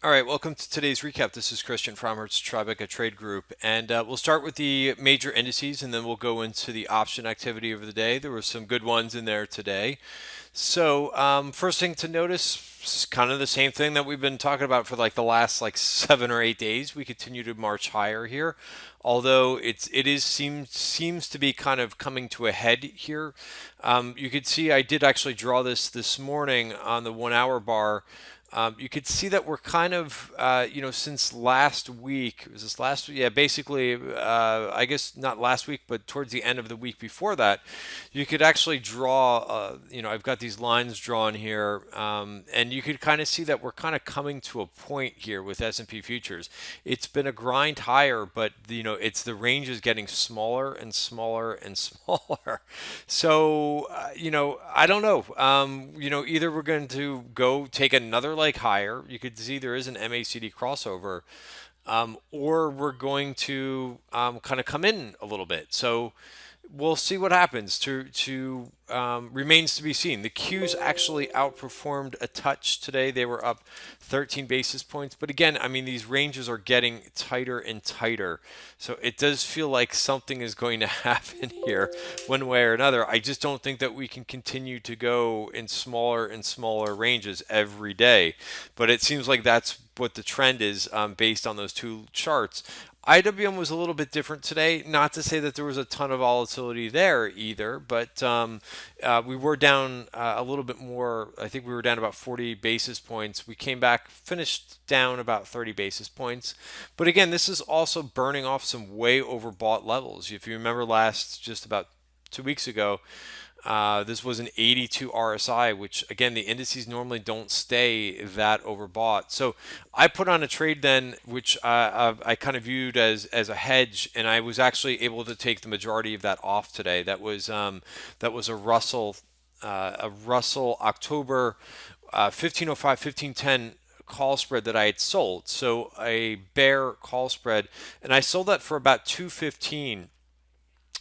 All right, welcome to today's recap. This is Christian from Hertz Tribeca Trade Group, and we'll start with the major indices, and then we'll go into the option activity over the day. There were some good ones in there today. So, first thing to notice is kind of the same thing that we've been talking about for like the last like 7 or 8 days. We continue to march higher here, although seems to be kind of coming to a head here. You could see I did actually draw this morning on the 1 hour bar. You could see that we're kind of, since last week, was this last week? Yeah, basically, I guess not last week, but towards the end of the week before that, you could actually draw, I've got these lines drawn here, and you could kind of see that we're kind of coming to a point here with S&P futures. It's been a grind higher, but, it's the range is getting smaller and smaller and smaller. So, I don't know. Either we're going to go take another leg higher. You could see there is an MACD crossover, or we're going to kind of come in a little bit. So we'll see what happens. To remains to be seen. The Qs actually outperformed a touch today. They were up 13 basis points. But again, I mean, these ranges are getting tighter and tighter. So it does feel like something is going to happen here one way or another. I just don't think that we can continue to go in smaller and smaller ranges every day. But it seems like that's what the trend is based on those two charts. IWM was a little bit different today. Not to say that there was a ton of volatility there either, but we were down a little bit more. I think we were down about 40 basis points. We came back, finished down about 30 basis points. But again, this is also burning off some way overbought levels. If you remember just about 2 weeks ago, this was an 82 RSI, which again, the indices normally don't stay that overbought. So I put on a trade then, which I kind of viewed as a hedge, and I was actually able to take the majority of that off today. That was a Russell October 1505, 1510 call spread that I had sold. So a bear call spread, and I sold that for about 215,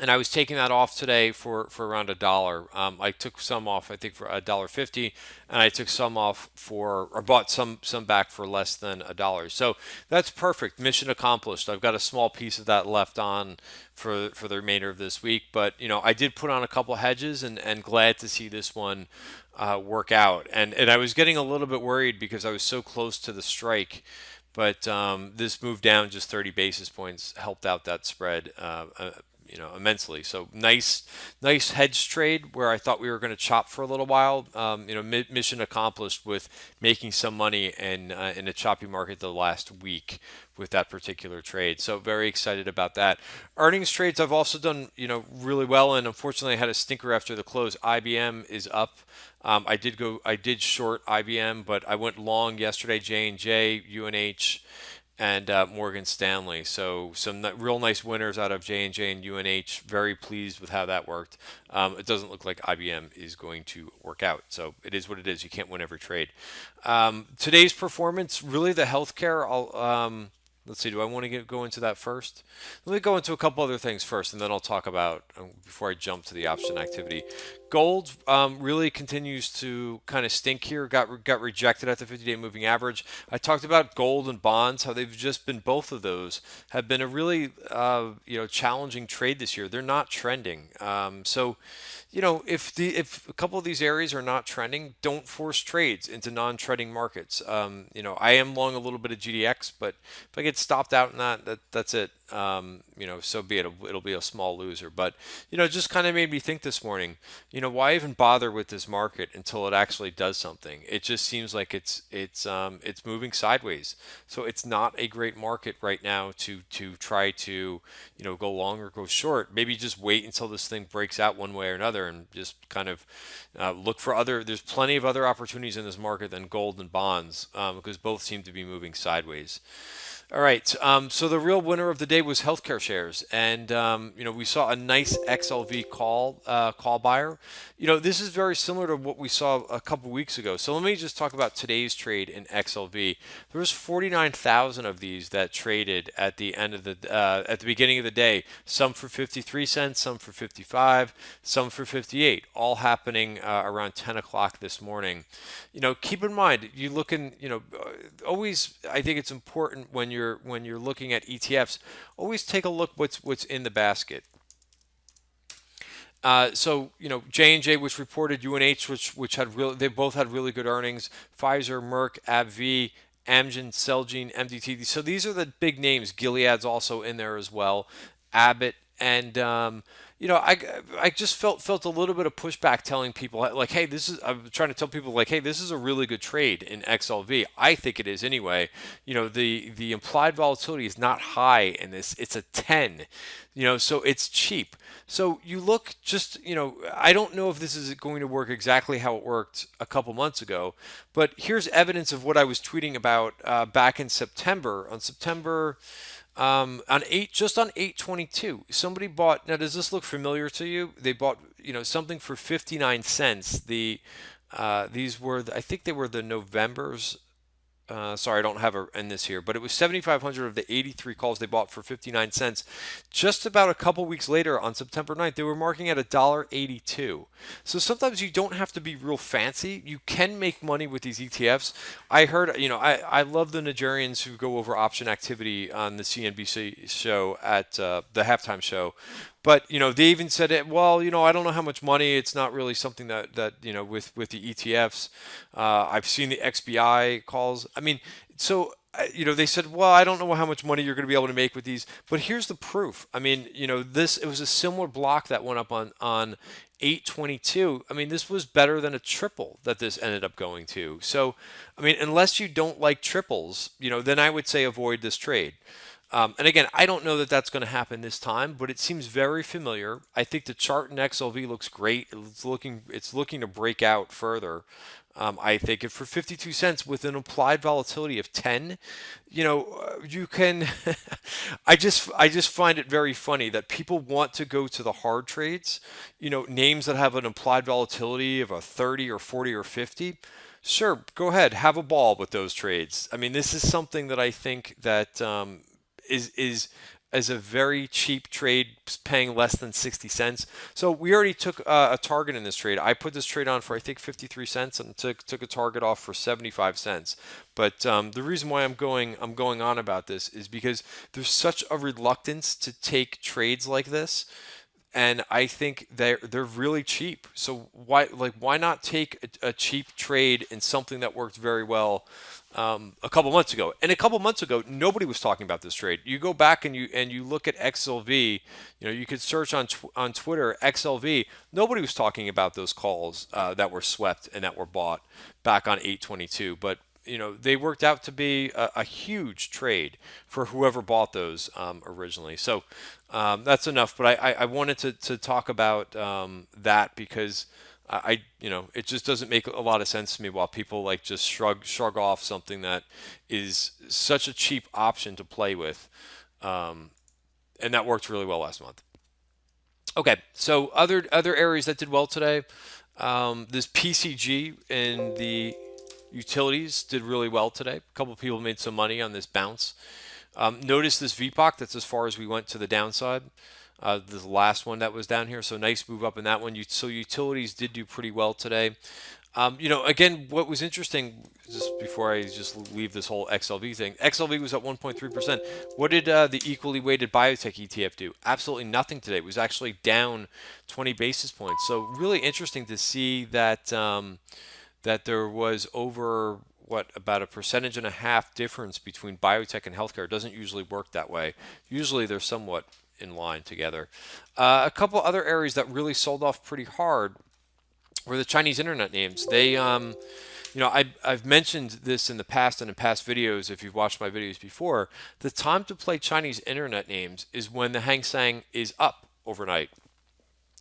and I was taking that off today for around $1. I took some off, I think, for $1.50, and I took some off or bought some back for less than $1. So that's perfect. Mission accomplished. I've got a small piece of that left on for the remainder of this week, but I did put on a couple hedges, and glad to see this one work out. And I was getting a little bit worried because I was so close to the strike. But this move down just 30 basis points helped out that spread immensely. So nice hedge trade where I thought we were going to chop for a little while. Mission accomplished with making some money in a choppy market the last week with that particular trade. So very excited about that. Earnings trades I've also done really well, and unfortunately I had a stinker after the close. IBM is up. I did short IBM, but I went long yesterday. J&J, UNH, and Morgan Stanley. So some real nice winners out of J&J and UNH. Very pleased with how that worked. It doesn't look like IBM is going to work out. So it is what it is. You can't win every trade. Today's performance, really the healthcare. Let's see, do I want to go into that first? Let me go into a couple other things first, and then I'll talk about, before I jump to the option activity. Gold really continues to kind of stink here. Got rejected at the 50-day moving average. I talked about gold and bonds, how they've just been, both of those have been a really challenging trade this year. They're not trending. If a couple of these areas are not trending, don't force trades into non-trending markets. I am long a little bit of GDX, but if I get stopped out in that's it. So be it. It'll be a small loser. But just kind of made me think this morning. Why even bother with this market until it actually does something? It just seems like it's moving sideways. So it's not a great market right now to try to go long or go short. Maybe just wait until this thing breaks out one way or another, and just kind of look for other. There's plenty of other opportunities in this market than gold and bonds, because both seem to be moving sideways. All right. So the real winner of the day day was healthcare shares, and we saw a nice XLV call buyer. This is very similar to what we saw a couple weeks ago. So let me just talk about today's trade in XLV. There was 49,000 of these that traded at the end of the beginning of the day. Some for 53 cents, some for 55, some for 58. All happening around 10 o'clock this morning. Keep in mind, you look in. Always. I think it's important when you're looking at ETFs. Always take a look what's in the basket. J&J, which reported, UNH, which they both had really good earnings. Pfizer, Merck, AbbVie, Amgen, Celgene, MDT. So these are the big names. Gilead's also in there as well. Abbott, and I just felt a little bit of pushback telling people like, hey, I'm trying to tell people like, hey, this is a really good trade in XLV. I think it is anyway. The implied volatility is not high in this. It's a 10. So it's cheap. So you look I don't know if this is going to work exactly how it worked a couple months ago, but here's evidence of what I was tweeting about back in September. On September on 822, somebody bought. Now, does this look familiar to you? They bought something for 59 cents. These were I think they were the November's. Sorry, I don't have it in this here, but it was 7,500 of the 83 calls they bought for 59 cents. Just about a couple weeks later, on September 9th, they were marking at $1.82. So sometimes you don't have to be real fancy. You can make money with these ETFs. I heard, I love the Nigerians who go over option activity on the CNBC show at the halftime show. But they even said it. Well, I don't know how much money. It's not really something that with the ETFs. I've seen the XBI calls. I mean, so they said, well, I don't know how much money you're going to be able to make with these. But here's the proof. I mean, it was a similar block that went up on 822. I mean, this was better than a triple that this ended up going to. So, I mean, unless you don't like triples, then I would say avoid this trade. And again, I don't know that that's going to happen this time, but it seems very familiar. I think the chart in XLV looks great. It's looking to break out further. I think if for 52 cents with an implied volatility of 10, you can. I just find it very funny that people want to go to the hard trades. Names that have an implied volatility of a 30 or 40 or 50. Sure, go ahead, have a ball with those trades. I mean, this is something that I think that. Is as a very cheap trade, paying less than 60 cents. So we already took a target in this trade. I put this trade on for I think 53 cents and took a target off for 75 cents. But the reason why I'm going on about this is because there's such a reluctance to take trades like this. And I think they're really cheap. So why not take a cheap trade in something that worked very well a couple months ago? And a couple months ago, nobody was talking about this trade. You go back and you look at XLV. You could search on Twitter XLV. Nobody was talking about those calls that were swept and that were bought back on 822. But they worked out to be a huge trade for whoever bought those originally. So that's enough. But I wanted to talk about that because it just doesn't make a lot of sense to me while people like just shrug off something that is such a cheap option to play with. And that worked really well last month. Okay, so other areas that did well today, this PCG in the utilities did really well today. A couple of people made some money on this bounce. Notice this VPOC, that's as far as we went to the downside. The last one that was down here, so nice move up in that one. So utilities did do pretty well today. Again, what was interesting, just before I just leave this whole XLV thing, XLV was at 1.3%. What did the equally weighted biotech ETF do? Absolutely nothing today. It was actually down 20 basis points. So really interesting to see that that there was over about 1.5% difference between biotech and healthcare. It doesn't usually work that way. Usually they're somewhat in line together. A couple other areas that really sold off pretty hard were the Chinese internet names. They, I've mentioned this in the past and in past videos. If you've watched my videos before, the time to play Chinese internet names is when the Hang Seng is up overnight.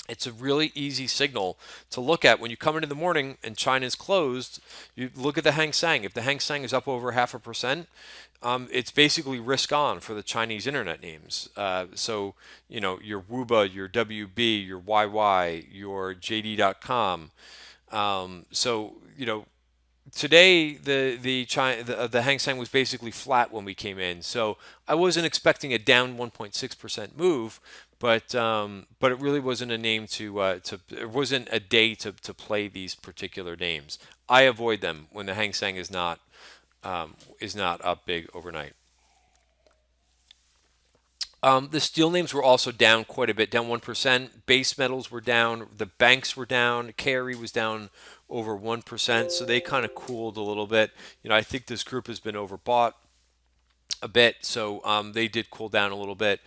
It's a really easy signal to look at when you come into the morning and China's closed. You look at the Hang Seng. If the Hang Seng is up over 0.5%, it's basically risk on for the Chinese internet names. So, your WUBA, your WB, your YY, your JD.com. Today the Hang Seng was basically flat when we came in, so I wasn't expecting a down 1.6% move, but it really wasn't a name to it wasn't a day to play these particular names. I avoid them when the Hang Seng is not up big overnight. The steel names were also down quite a bit, down 1%. Base metals were down. The banks were down. KRE was down over 1%. So they kind of cooled a little bit. I think this group has been overbought a bit. So they did cool down a little bit.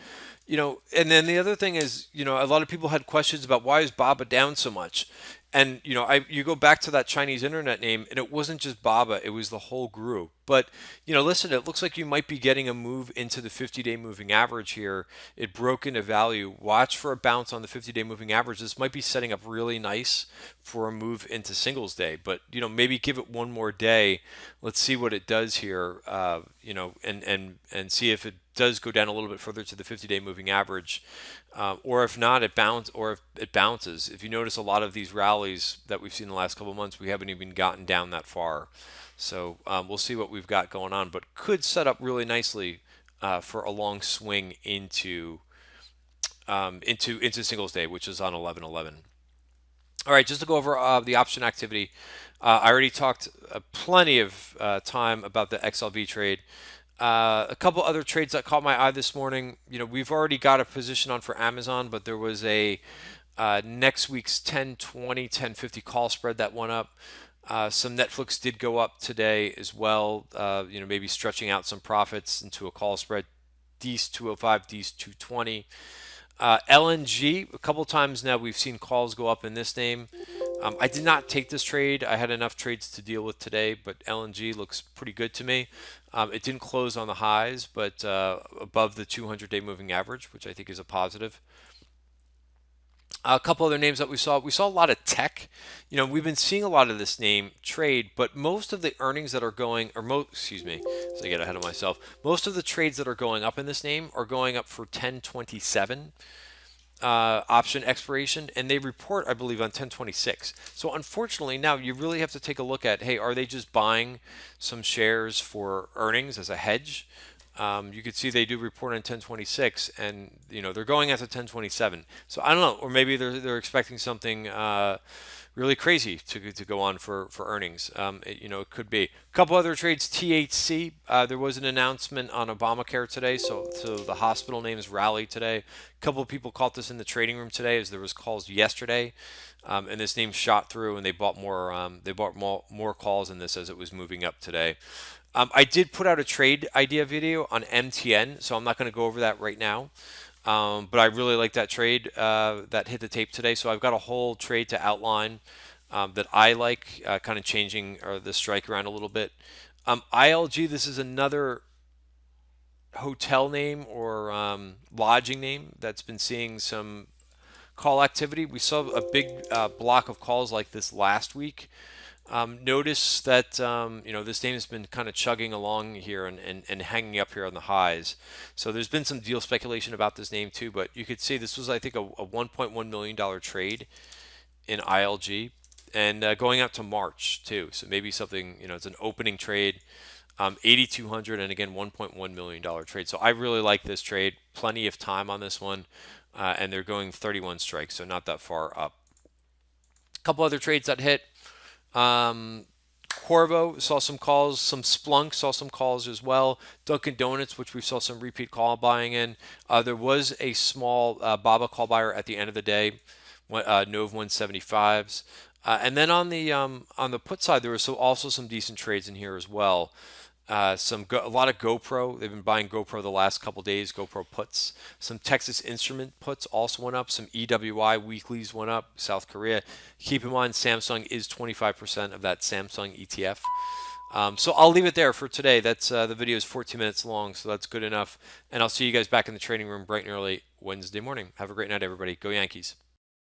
And then the other thing is, a lot of people had questions about why is Baba down so much. And you go back to that Chinese internet name, and it wasn't just Baba; it was the whole group. But listen, it looks like you might be getting a move into the 50-day moving average here. It broke into value. Watch for a bounce on the 50-day moving average. This might be setting up really nice for a move into singles day. But maybe give it one more day. Let's see what it does here. And see if it does go down a little bit further to the 50-day moving average, or if not, or if it bounces. If you notice, a lot of these rallies that we've seen in the last couple of months, we haven't even gotten down that far. So we'll see what we've got going on, but could set up really nicely for a long swing into singles day, which is on 11/11. All right, just to go over the option activity, I already talked plenty of time about the XLV trade. A couple other trades that caught my eye this morning. We've already got a position on for Amazon, but there was a next week's 10/20, 10/50 call spread that went up. Some Netflix did go up today as well. Maybe stretching out some profits into a call spread. D's 205, D's 220. LNG, a couple times now we've seen calls go up in this name. I did not take this trade. I had enough trades to deal with today, but LNG looks pretty good to me. It didn't close on the highs, but above the 200-day moving average, which I think is a positive. A couple other names that we saw a lot of tech. We've been seeing a lot of this name trade, but most of the earnings that are going, excuse me, so I get ahead of myself. Most of the trades that are going up in this name are going up for 1027 option expiration, and they report, I believe, on 1026. So unfortunately, now you really have to take a look at, hey, are they just buying some shares for earnings as a hedge? You could see they do report on 1026, and they're going after 1027. So I don't know, or maybe they're expecting something really crazy to go on for earnings. It could be. A couple other trades. THC. There was an announcement on Obamacare today, so the hospital names rallied today. A couple of people caught this in the trading room today, as there was calls yesterday, and this name shot through, and they bought more. They bought more calls in this as it was moving up today. I did put out a trade idea video on MTN, so I'm not going to go over that right now. But I really like that trade that hit the tape today. So I've got a whole trade to outline that I like, kind of changing the strike around a little bit. ILG, this is another hotel name or lodging name that's been seeing some call activity. We saw a big block of calls like this last week. Notice that this name has been kind of chugging along here and hanging up here on the highs. So there's been some deal speculation about this name too, but you could see this was, I think, a $1.1 million trade in ILG, and going out to March too. So maybe something, it's an opening trade, 8,200, and again $1.1 million trade. So I really like this trade. Plenty of time on this one, and they're going 31 strikes, so not that far up. A couple other trades that hit. Corvo saw some calls, some Splunk saw some calls as well. Dunkin' Donuts, which we saw some repeat call buying in. There was a small BABA call buyer at the end of the day, Nove 175s. And then on the put side, there was also some decent trades in here as well. A lot of GoPro. They've been buying GoPro the last couple days. GoPro puts. Some Texas Instrument puts also went up. Some EWI weeklies went up. South Korea. Keep in mind, Samsung is 25% of that Samsung ETF. So I'll leave it there for today. That's the video is 14 minutes long, so that's good enough. And I'll see you guys back in the trading room bright and early Wednesday morning. Have a great night, everybody. Go Yankees.